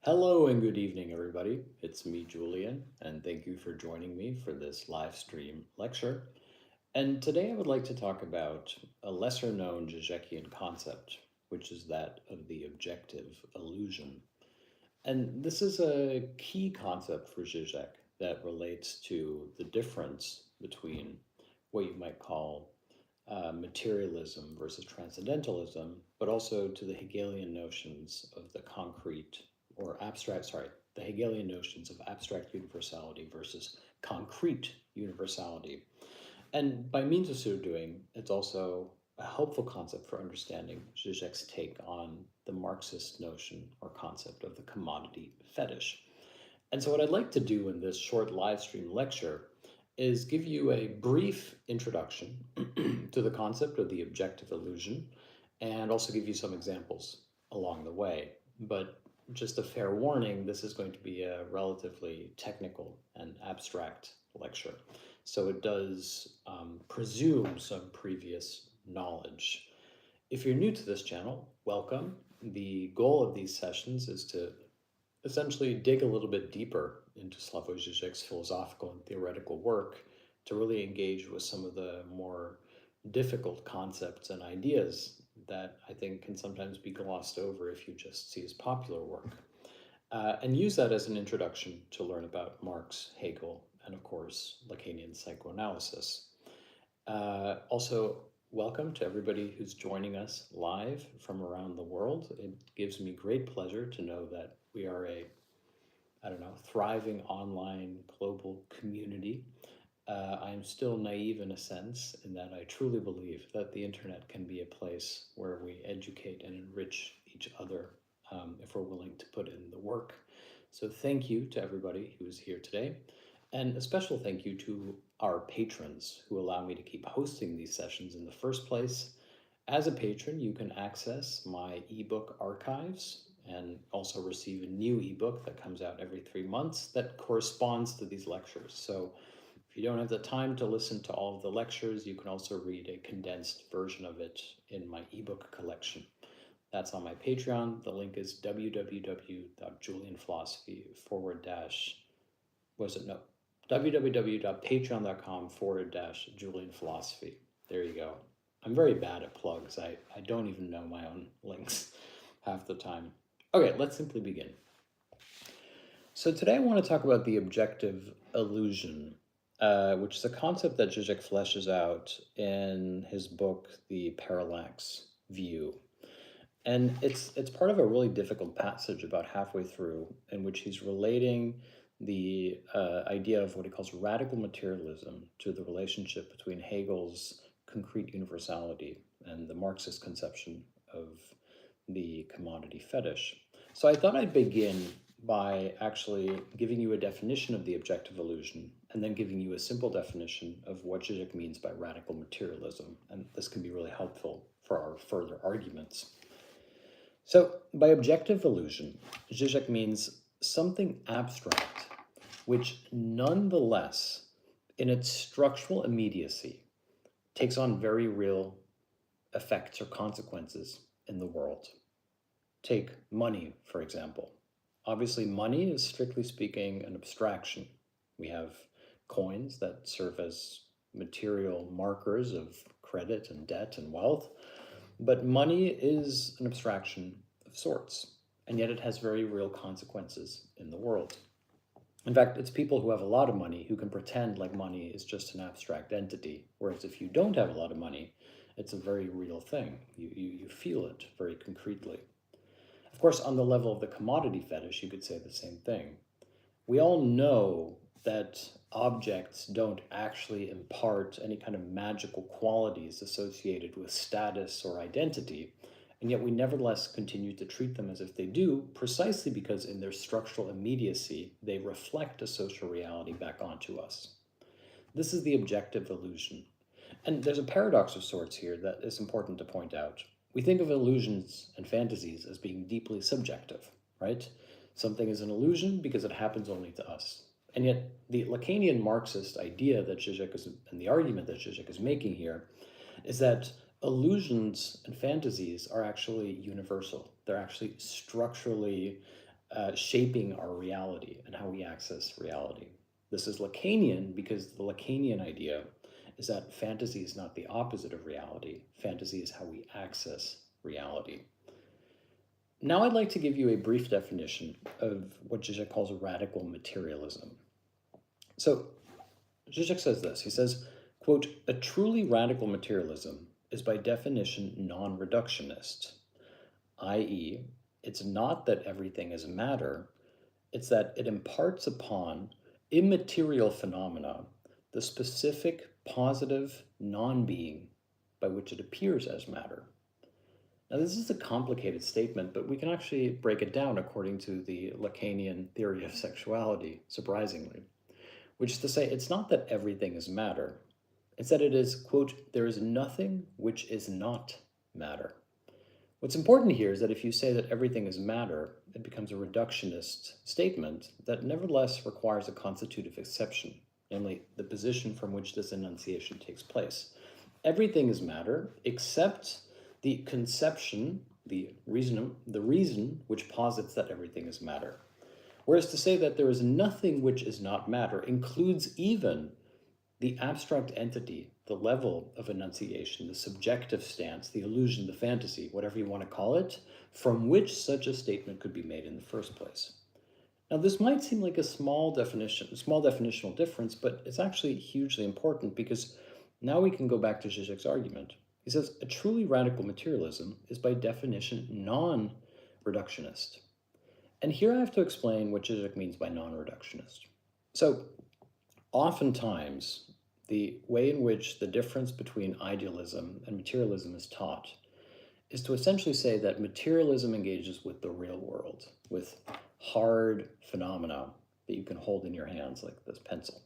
Hello and good evening, everybody. It's me, Julian, and thank you for joining me for this live stream lecture. And today I would like to talk about a lesser known Źiźekian concept, which is that of the objective illusion. And this is a key concept for Źiźek that relates to the difference between what you might call materialism versus transcendentalism, but also to the Hegelian notions of the concrete or abstract, sorry, the Hegelian notions of abstract universality versus concrete universality. And by means of so doing, it's also a helpful concept for understanding Zizek's take on the Marxist notion or concept of the commodity fetish. And so, what I'd like to do in this short live stream lecture is give you a brief introduction to the concept of the objective illusion and also give you some examples along the way. But just a fair warning, this is going to be a relatively technical and abstract lecture. So it does presume some previous knowledge. If you're new to this channel, welcome. The goal of these sessions is to essentially dig a little bit deeper into Slavoj Źiźek's philosophical and theoretical work to really engage with some of the more difficult concepts and ideas that I think can sometimes be glossed over if you just see his popular work. And use that as an introduction to learn about Marx, Hegel, and of course, Lacanian psychoanalysis. Also, welcome to everybody who's joining us live from around the world. It gives me great pleasure to know that we are a, thriving online global community. I am still naive in a sense, in that I truly believe that the internet can be a place where we educate and enrich each other if we're willing to put in the work. So thank you to everybody who is here today. And a special thank you to our patrons who allow me to keep hosting these sessions in the first place. As a patron, you can access my ebook archives and also receive a new ebook that comes out every 3 months that corresponds to these lectures. So if you don't have the time to listen to all of the lectures, you can also read a condensed version of it in my ebook collection. That's on my Patreon. The link is www.julianphilosophy forward dash, was it? No, www.patreon.com/julianphilosophy. There you go. I'm very bad at plugs. I don't even know my own links half the time. Okay, let's simply begin. So today I want to talk about the objective illusion, which is a concept that Zizek fleshes out in his book, The Parallax View. And it's part of a really difficult passage about halfway through, in which he's relating the idea of what he calls radical materialism to the relationship between Hegel's concrete universality and the Marxist conception of the commodity fetish. So I thought I'd begin by actually giving you a definition of the objective illusion and then giving you a simple definition of what Zizek means by radical materialism. And this can be really helpful for our further arguments. So by objective illusion, Zizek means something abstract, which nonetheless, in its structural immediacy, takes on very real effects or consequences in the world. Take money, for example. Obviously, money is, strictly speaking, an abstraction. We have coins that serve as material markers of credit and debt and wealth, but money is an abstraction of sorts, and yet it has very real consequences in the world. In fact, it's people who have a lot of money who can pretend like money is just an abstract entity, whereas if you don't have a lot of money, it's a very real thing. You feel it very concretely. Of course, on the level of the commodity fetish, you could say the same thing. We all know that objects don't actually impart any kind of magical qualities associated with status or identity, and yet we nevertheless continue to treat them as if they do, precisely because in their structural immediacy, they reflect a social reality back onto us. This is the objective illusion. And there's a paradox of sorts here that is important to point out. We think of illusions and fantasies as being deeply subjective, right? Something is an illusion because it happens only to us. And yet the Lacanian Marxist idea that Źiźek is, and the argument that Źiźek is making here, is that illusions and fantasies are actually universal. They're actually structurally shaping our reality and how we access reality. This is Lacanian because the Lacanian idea is that fantasy is not the opposite of reality. Fantasy is how we access reality. Now I'd like to give you a brief definition of what Zizek calls radical materialism. So Zizek says this. He says, quote, "A truly radical materialism is by definition non-reductionist, i.e., it's not that everything is matter, it's that it imparts upon immaterial phenomena the specific positive non-being by which it appears as matter." Now, this is a complicated statement, but we can actually break it down according to the Lacanian theory of sexuality, surprisingly, which is to say it's not that everything is matter, it's that it is, quote, "there is nothing which is not matter." What's important here is that if you say that everything is matter, it becomes a reductionist statement that nevertheless requires a constitutive exception, namely the position from which this enunciation takes place. Everything is matter except the conception, the reason which posits that everything is matter. Whereas to say that there is nothing which is not matter includes even the abstract entity, the level of enunciation, the subjective stance, the illusion, the fantasy, whatever you want to call it, from which such a statement could be made in the first place. Now, this might seem like a small definitional difference, but it's actually hugely important because now we can go back to Zizek's argument. He says, a truly radical materialism is by definition non-reductionist. And here I have to explain what Zizek means by non-reductionist. So, oftentimes, the way in which the difference between idealism and materialism is taught is to essentially say that materialism engages with the real world, with hard phenomena that you can hold in your hands, like this pencil.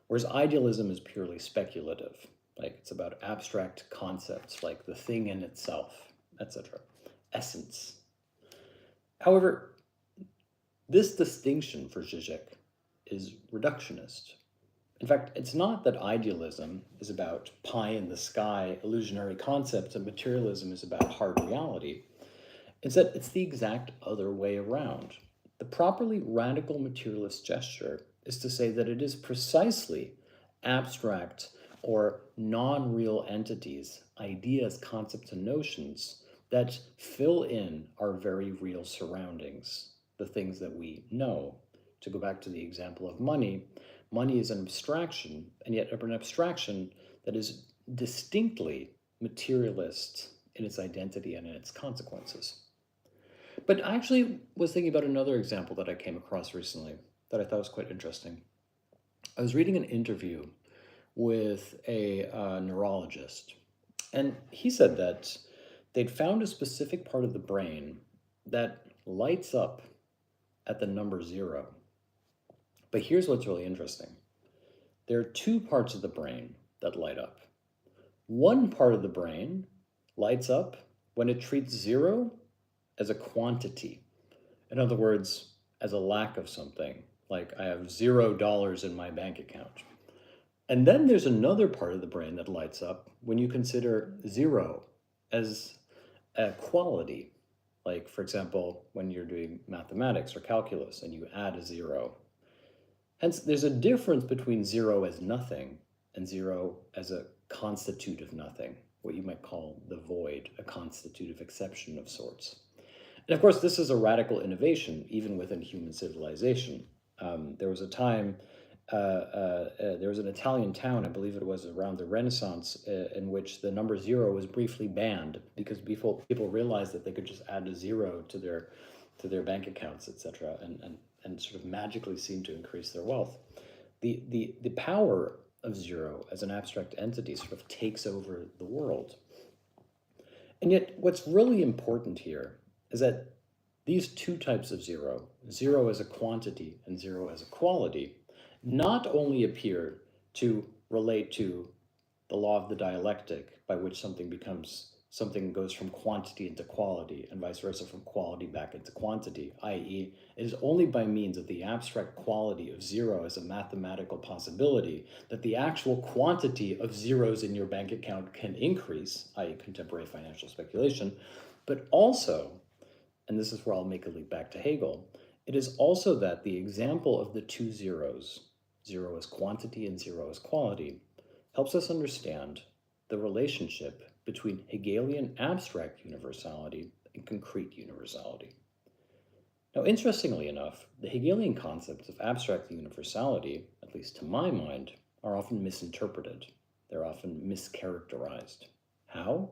Whereas idealism is purely speculative, like it's about abstract concepts like the thing in itself, etc., essence. However, this distinction for Zizek is reductionist. In fact, it's not that idealism is about pie in the sky, illusionary concepts, and materialism is about hard reality. It's that it's the exact other way around. The properly radical materialist gesture is to say that it is precisely abstract or non-real entities, ideas, concepts, and notions that fill in our very real surroundings, the things that we know. To go back to the example of money, money is an abstraction, and yet an abstraction that is distinctly materialist in its identity and in its consequences. But I actually was thinking about another example that I came across recently that I thought was quite interesting. I was reading an interview with a neurologist, and he said that they'd found a specific part of the brain that lights up at the number 0. But here's what's really interesting. There are two parts of the brain that light up. One part of the brain lights up when it treats 0 as a quantity. In other words, as a lack of something, like I have $0 in my bank account. And then there's another part of the brain that lights up when you consider 0 as a quality. Like, for example, when you're doing mathematics or calculus and you add a 0. Hence, there's a difference between 0 as nothing and 0 as a constitutive nothing, what you might call the void, a constitutive exception of sorts. And of course, this is a radical innovation, even within human civilization. There was a time, there was an Italian town, I believe it was around the Renaissance, in which the number 0 was briefly banned because people realized that they could just add a 0 to their bank accounts, etc., and sort of magically seem to increase their wealth. The power of 0 as an abstract entity sort of takes over the world. And yet what's really important here is that these two types of 0, 0 as a quantity and 0 as a quality, not only appear to relate to the law of the dialectic by which something goes from quantity into quality and vice versa from quality back into quantity, i.e., it is only by means of the abstract quality of 0 as a mathematical possibility that the actual quantity of zeros in your bank account can increase, i.e., contemporary financial speculation, but also, and this is where I'll make a leap back to Hegel, It is also that the example of the two zeros, zero as quantity and zero as quality, helps us understand the relationship between Hegelian abstract universality and concrete universality. Now, interestingly enough, the Hegelian concepts of abstract universality, at least to my mind, are often misinterpreted. They're often mischaracterized. How?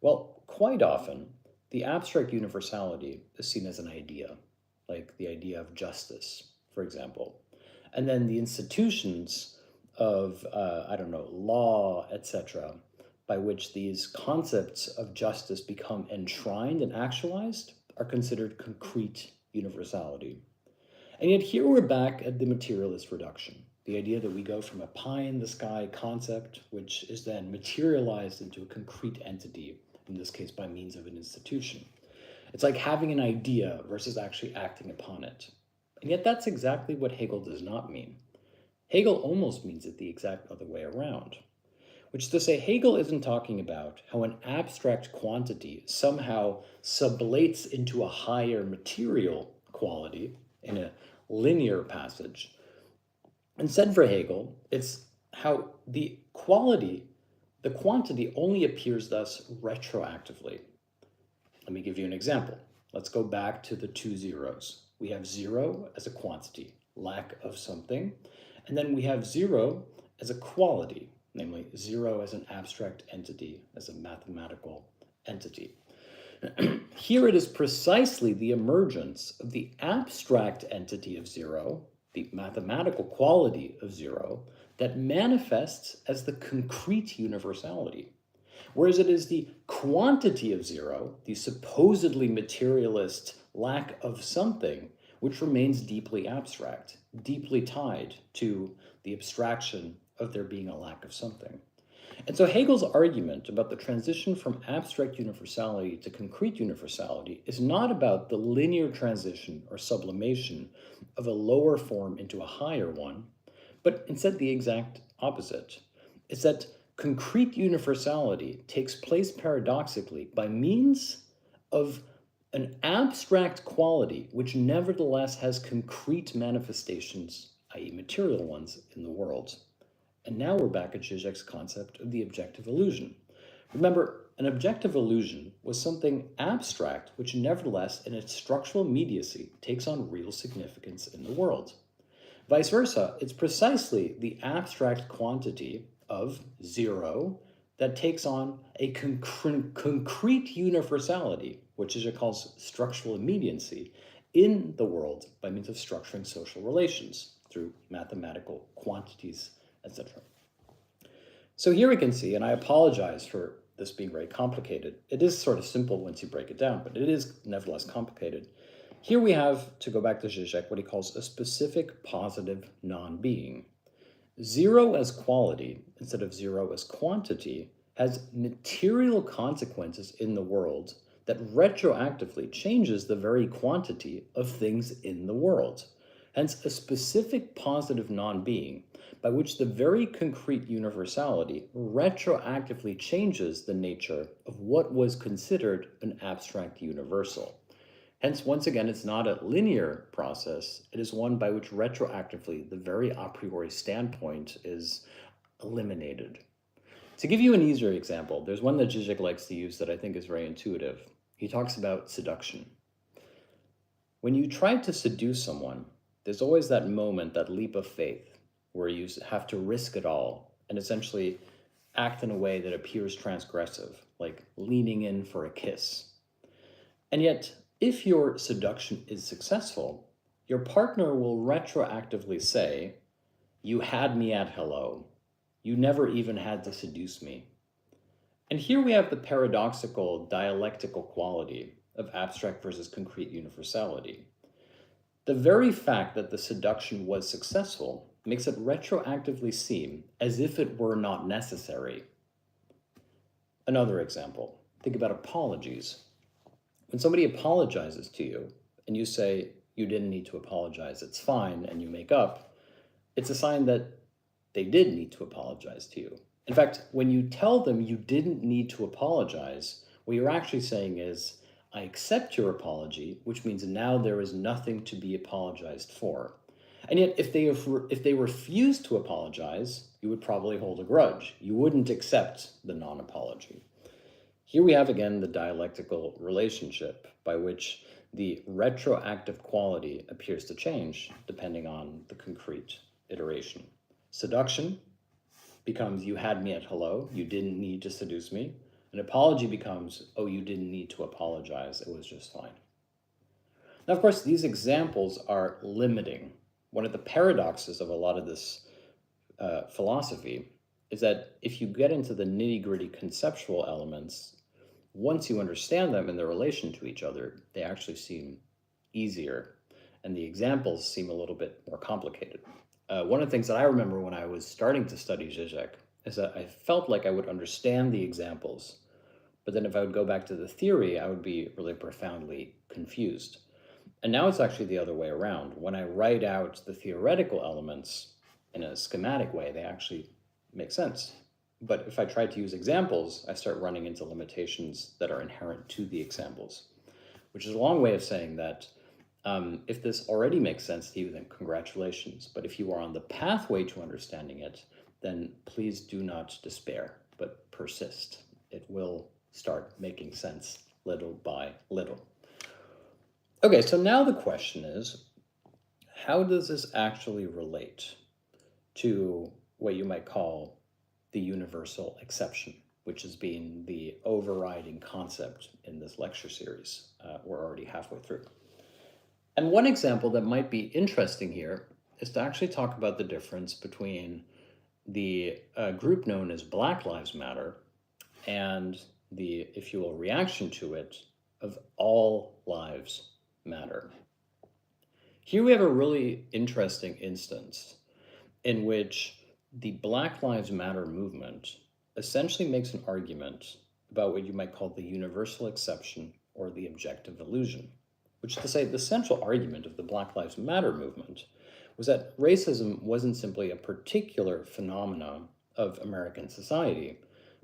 Well, quite often, the abstract universality is seen as an idea, like the idea of justice, for example. And then the institutions of, law, etc., by which these concepts of justice become enshrined and actualized are considered concrete universality. And yet here we're back at the materialist reduction, the idea that we go from a pie in the sky concept, which is then materialized into a concrete entity, in this case by means of an institution. It's like having an idea versus actually acting upon it. And yet that's exactly what Hegel does not mean. Hegel almost means it the exact other way around, which is to say Hegel isn't talking about how an abstract quantity somehow sublates into a higher material quality in a linear passage. Instead, for Hegel, it's how the quantity only appears thus retroactively. Let me give you an example. Let's go back to the two zeros. We have zero as a quantity, lack of something, and then we have zero as a quality, namely zero as an abstract entity, as a mathematical entity. Here it is precisely the emergence of the abstract entity of zero, the mathematical quality of zero, that manifests as the concrete universality. Whereas it is the quantity of zero, the supposedly materialist lack of something, which remains deeply abstract, deeply tied to the abstraction of there being a lack of something. And so Hegel's argument about the transition from abstract universality to concrete universality is not about the linear transition or sublimation of a lower form into a higher one, but instead the exact opposite. It's that concrete universality takes place paradoxically by means of an abstract quality which nevertheless has concrete manifestations, i.e. material ones, in the world. And now we're back at Zizek's concept of the objective illusion. Remember, an objective illusion was something abstract which nevertheless in its structural immediacy takes on real significance in the world. Vice versa, it's precisely the abstract quantity of zero that takes on a concrete universality, which Zizek calls structural immediacy, in the world by means of structuring social relations through mathematical quantities, etc. So here we can see, and I apologize for this being very complicated. It is sort of simple once you break it down, but it is nevertheless complicated. Here we have, to go back to Zizek, what he calls a specific positive non-being. Zero as quality, instead of zero as quantity, has material consequences in the world that retroactively changes the very quantity of things in the world. Hence, a specific positive non-being by which the very concrete universality retroactively changes the nature of what was considered an abstract universal. Hence, once again, it's not a linear process. It is one by which retroactively the very a priori standpoint is eliminated. To give you an easier example, there's one that Zizek likes to use that I think is very intuitive. He talks about seduction. When you try to seduce someone, there's always that moment, that leap of faith, where you have to risk it all and essentially act in a way that appears transgressive, like leaning in for a kiss. And yet, if your seduction is successful, your partner will retroactively say, "You had me at hello. You never even had to seduce me." And here we have the paradoxical dialectical quality of abstract versus concrete universality. The very fact that the seduction was successful makes it retroactively seem as if it were not necessary. Another example, think about apologies. When somebody apologizes to you and you say, "You didn't need to apologize, it's fine," and you make up, it's a sign that they did need to apologize to you. In fact, when you tell them you didn't need to apologize, what you're actually saying is, I accept your apology, which means now there is nothing to be apologized for. And yet, if they refused to apologize, you would probably hold a grudge. You wouldn't accept the non-apology. Here we have again the dialectical relationship by which the retroactive quality appears to change depending on the concrete iteration. Seduction becomes you had me at hello, you didn't need to seduce me. An apology becomes, oh, you didn't need to apologize, it was just fine. Now, of course, these examples are limiting. One of the paradoxes of a lot of this philosophy is that if you get into the nitty-gritty conceptual elements, once you understand them in their relation to each other, they actually seem easier, and the examples seem a little bit more complicated. One of the things that I remember when I was starting to study Zizek is that I felt like I would understand the examples, but then if I would go back to the theory, I would be really profoundly confused. And now it's actually the other way around. When I write out the theoretical elements in a schematic way, they actually make sense. But if I try to use examples, I start running into limitations that are inherent to the examples, which is a long way of saying that if this already makes sense to you, then congratulations. But if you are on the pathway to understanding it, then please do not despair, but persist. It will start making sense little by little. Okay, so now the question is, how does this actually relate to what you might call the universal exception, which has been the overriding concept in this lecture series? We're already halfway through. And one example that might be interesting here is to actually talk about the difference between the group known as Black Lives Matter and the, if you will, reaction to it of All Lives Matter. Here we have a really interesting instance in which the Black Lives Matter movement essentially makes an argument about what you might call the universal exception or the objective illusion, which is to say the central argument of the Black Lives Matter movement was that racism wasn't simply a particular phenomenon of American society,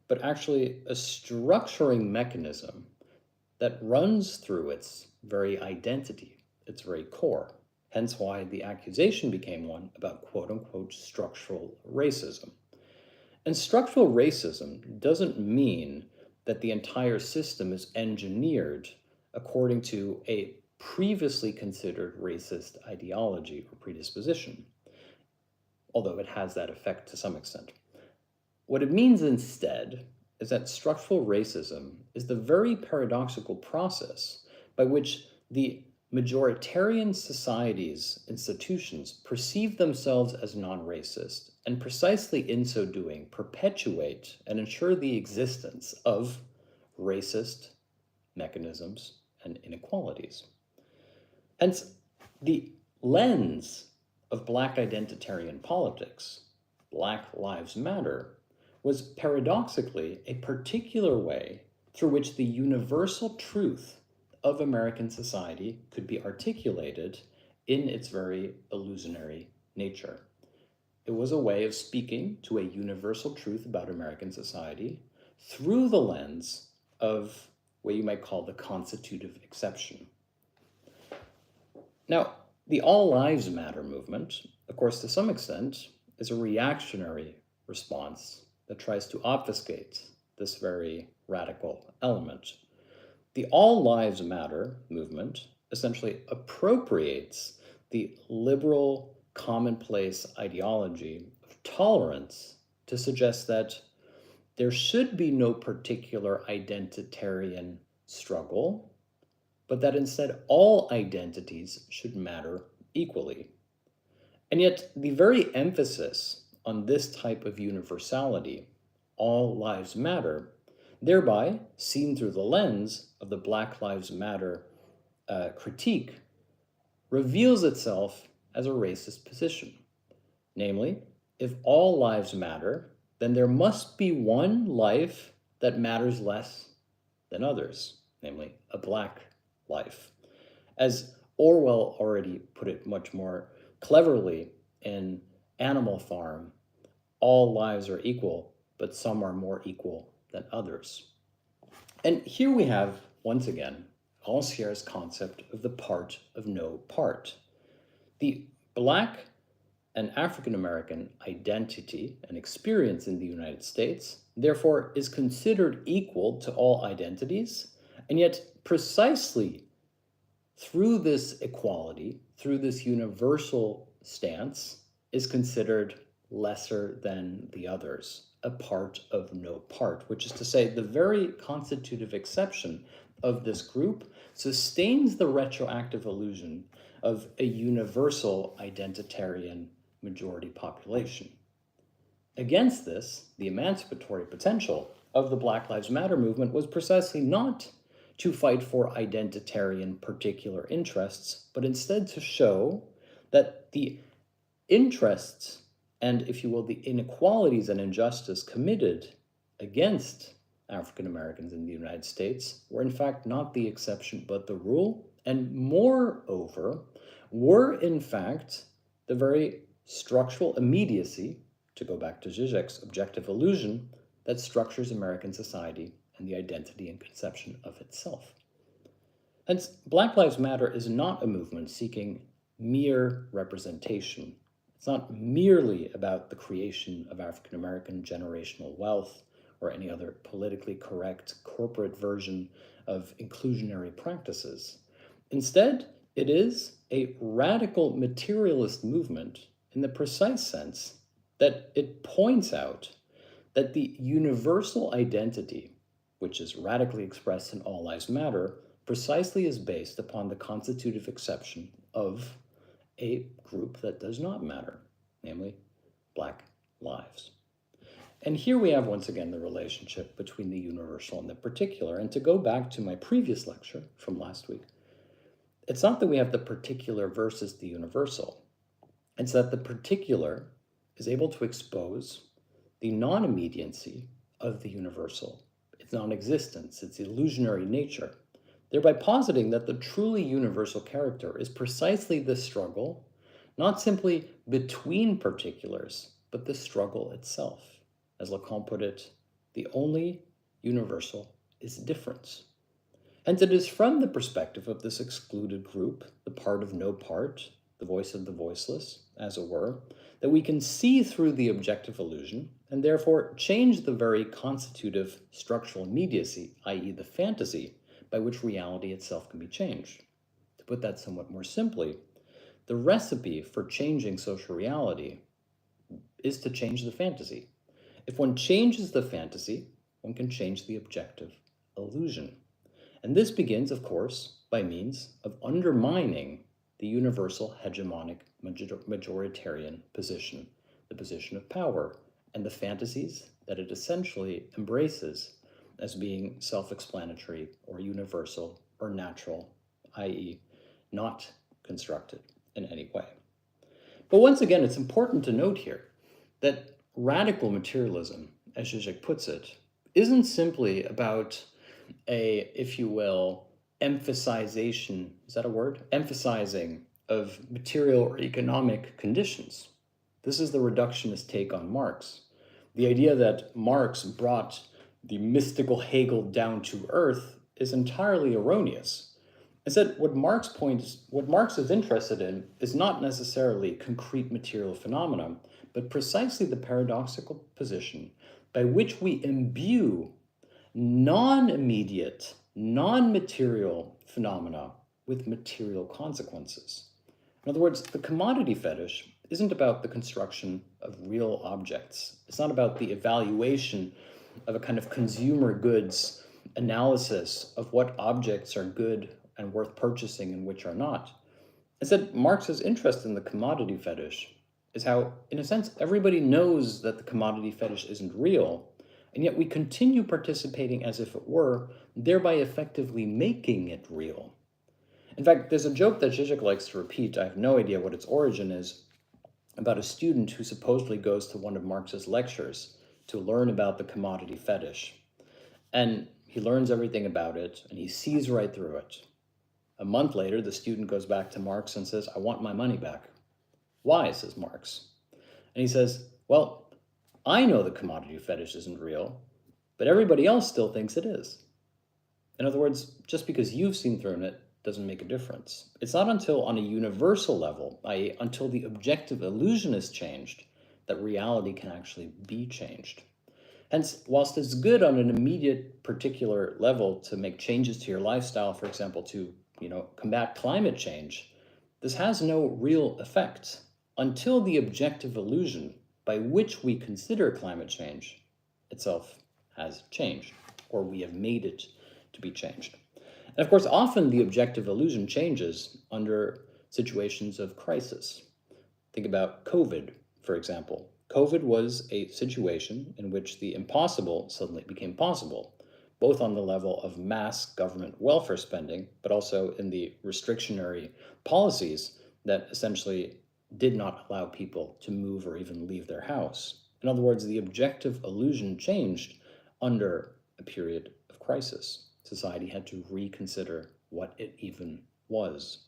but actually a structuring mechanism that runs through its very identity, its very core. Hence why the accusation became one about quote-unquote structural racism. And structural racism doesn't mean that the entire system is engineered according to a previously considered racist ideology or predisposition, although it has that effect to some extent. What it means instead is that structural racism is the very paradoxical process by which the majoritarian society's institutions perceive themselves as non-racist, and precisely in so doing perpetuate and ensure the existence of racist mechanisms and inequalities. Hence, the lens of Black identitarian politics, Black Lives Matter, was paradoxically a particular way through which the universal truth of American society could be articulated in its very illusionary nature. It was a way of speaking to a universal truth about American society through the lens of what you might call the constitutive exception. Now, the All Lives Matter movement, of course, to some extent, is a reactionary response that tries to obfuscate this very radical element. The All Lives Matter movement essentially appropriates the liberal commonplace ideology of tolerance to suggest that there should be no particular identitarian struggle, but that instead all identities should matter equally. And yet the very emphasis on this type of universality, all lives matter, thereby, seen through the lens of the Black Lives Matter critique, reveals itself as a racist position. Namely, if all lives matter, then there must be one life that matters less than others, namely a Black life. As Orwell already put it much more cleverly in Animal Farm, all lives are equal, but some are more equal than others. And here we have, once again, Rancière's concept of the part of no part. The Black and African American identity and experience in the United States, therefore, is considered equal to all identities, and yet precisely through this equality, through this universal stance, is considered lesser than the others, a part of no part, which is to say, the very constitutive exception of this group sustains the retroactive illusion of a universal identitarian majority population. Against this, the emancipatory potential of the Black Lives Matter movement was precisely not to fight for identitarian particular interests, but instead to show that the interests and, if you will, the inequalities and injustice committed against African Americans in the United States were in fact not the exception but the rule, and moreover, were in fact the very structural immediacy, to go back to Źiźek's objective illusion, that structures American society and the identity and conception of itself. Hence, Black Lives Matter is not a movement seeking mere representation. It's not merely about the creation of African American generational wealth or any other politically correct corporate version of inclusionary practices. Instead, it is a radical materialist movement in the precise sense that it points out that the universal identity, which is radically expressed in All Lives Matter, precisely is based upon the constitutive exception of a group that does not matter, namely Black lives. And here we have once again the relationship between the universal and the particular. And to go back to my previous lecture from last week, it's not that we have the particular versus the universal. It's that the particular is able to expose the non-immediacy of the universal, its non-existence, its illusionary nature, thereby positing that the truly universal character is precisely the struggle, not simply between particulars, but the struggle itself. As Lacan put it, the only universal is difference. And it is from the perspective of this excluded group, the part of no part, the voice of the voiceless, as it were, that we can see through the objective illusion and therefore change the very constitutive structural immediacy, i.e. the fantasy, by which reality itself can be changed. To put that somewhat more simply, the recipe for changing social reality is to change the fantasy. If one changes the fantasy, one can change the objective illusion. And this begins, of course, by means of undermining the universal hegemonic majoritarian position, the position of power, and the fantasies that it essentially embraces as being self-explanatory or universal or natural, i.e. not constructed in any way. But once again, it's important to note here that radical materialism, as Źiźek puts it, isn't simply about a, if you will, emphasization, is that a word? Emphasizing of material or economic conditions. This is the reductionist take on Marx. The idea that Marx brought the mystical Hegel down to earth is entirely erroneous. Instead, what Marx is interested in is not necessarily concrete material phenomena, but precisely the paradoxical position by which we imbue non-immediate, non-material phenomena with material consequences. In other words, the commodity fetish isn't about the construction of real objects. It's not about the evaluation of a kind of consumer goods analysis of what objects are good and worth purchasing and which are not. Instead, Marx's interest in the commodity fetish is how, in a sense, everybody knows that the commodity fetish isn't real, and yet we continue participating as if it were, thereby effectively making it real. In fact, there's a joke that Źiźek likes to repeat, I have no idea what its origin is, about a student who supposedly goes to one of Marx's lectures to learn about the commodity fetish. And he learns everything about it, and he sees right through it. A month later, the student goes back to Marx and says, "I want my money back." "Why?" says Marx. And he says, "Well, I know the commodity fetish isn't real, but everybody else still thinks it is." In other words, just because you've seen through it doesn't make a difference. It's not until on a universal level, i.e., until the objective illusion is changed, that reality can actually be changed. Hence, whilst it's good on an immediate particular level to make changes to your lifestyle, for example, to combat climate change, this has no real effect until the objective illusion by which we consider climate change itself has changed, or we have made it to be changed. And of course, often the objective illusion changes under situations of crisis. Think about COVID, for example. COVID was a situation in which the impossible suddenly became possible, both on the level of mass government welfare spending, but also in the restrictionary policies that essentially did not allow people to move or even leave their house. In other words, the objective illusion changed under a period of crisis. Society had to reconsider what it even was.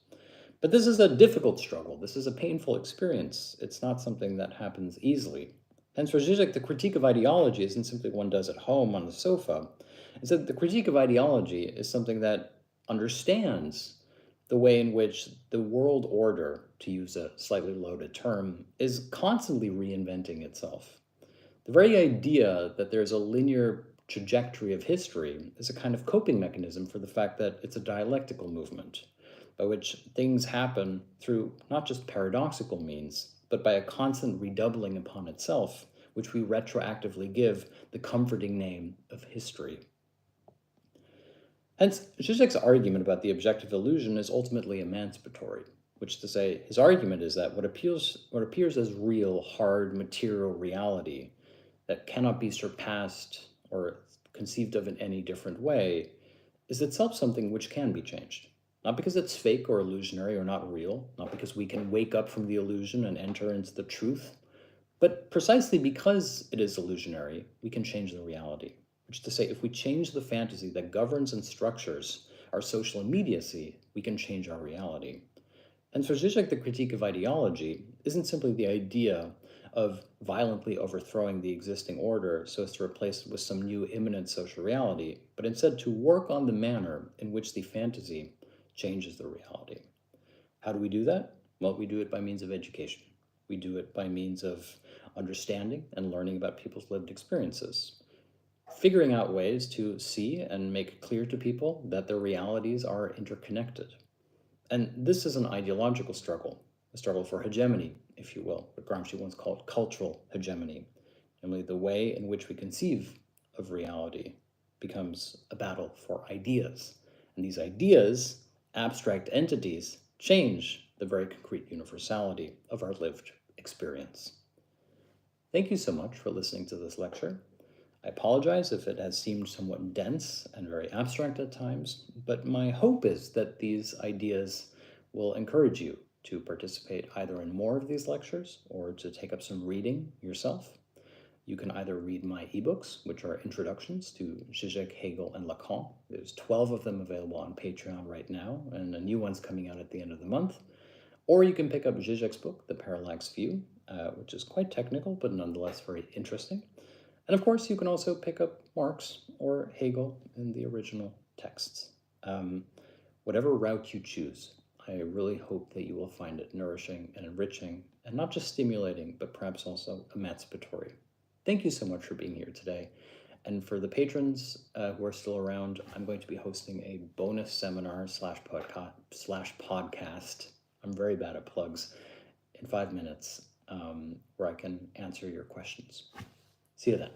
But this is a difficult struggle. This is a painful experience. It's not something that happens easily. Hence, for Zizek, the critique of ideology isn't simply one does at home on the sofa. It's that the critique of ideology is something that understands the way in which the world order, to use a slightly loaded term, is constantly reinventing itself. The very idea that there's a linear trajectory of history is a kind of coping mechanism for the fact that it's a dialectical movement, by which things happen through not just paradoxical means, but by a constant redoubling upon itself, which we retroactively give the comforting name of history. Hence, Zizek's argument about the objective illusion is ultimately emancipatory, which is to say, his argument is that what appears as real, hard, material reality that cannot be surpassed or conceived of in any different way is itself something which can be changed. Not because it's fake or illusionary or not real, not because we can wake up from the illusion and enter into the truth, but precisely because it is illusionary, we can change the reality. Which is to say, if we change the fantasy that governs and structures our social immediacy, we can change our reality. And for Zizek, the critique of ideology isn't simply the idea of violently overthrowing the existing order so as to replace it with some new imminent social reality, but instead to work on the manner in which the fantasy changes the reality. How do we do that? Well, we do it by means of education. We do it by means of understanding and learning about people's lived experiences, figuring out ways to see and make clear to people that their realities are interconnected. And this is an ideological struggle, a struggle for hegemony, if you will, what Gramsci once called cultural hegemony, namely the way in which we conceive of reality becomes a battle for ideas. And these ideas, abstract entities, change the very concrete universality of our lived experience. Thank you so much for listening to this lecture. I apologize if it has seemed somewhat dense and very abstract at times, but my hope is that these ideas will encourage you to participate either in more of these lectures or to take up some reading yourself. You can either read my ebooks, which are introductions to Źiźek, Hegel, and Lacan. There's 12 of them available on Patreon right now, and a new one's coming out at the end of the month. Or you can pick up Zizek's book, The Parallax View, which is quite technical, but nonetheless very interesting. And of course, you can also pick up Marx or Hegel in the original texts. Whatever route you choose, I really hope that you will find it nourishing and enriching, and not just stimulating, but perhaps also emancipatory. Thank you so much for being here today. And for the patrons who are still around, I'm going to be hosting a bonus seminar slash podcast. I'm very bad at plugs in 5 minutes, where I can answer your questions. See you then.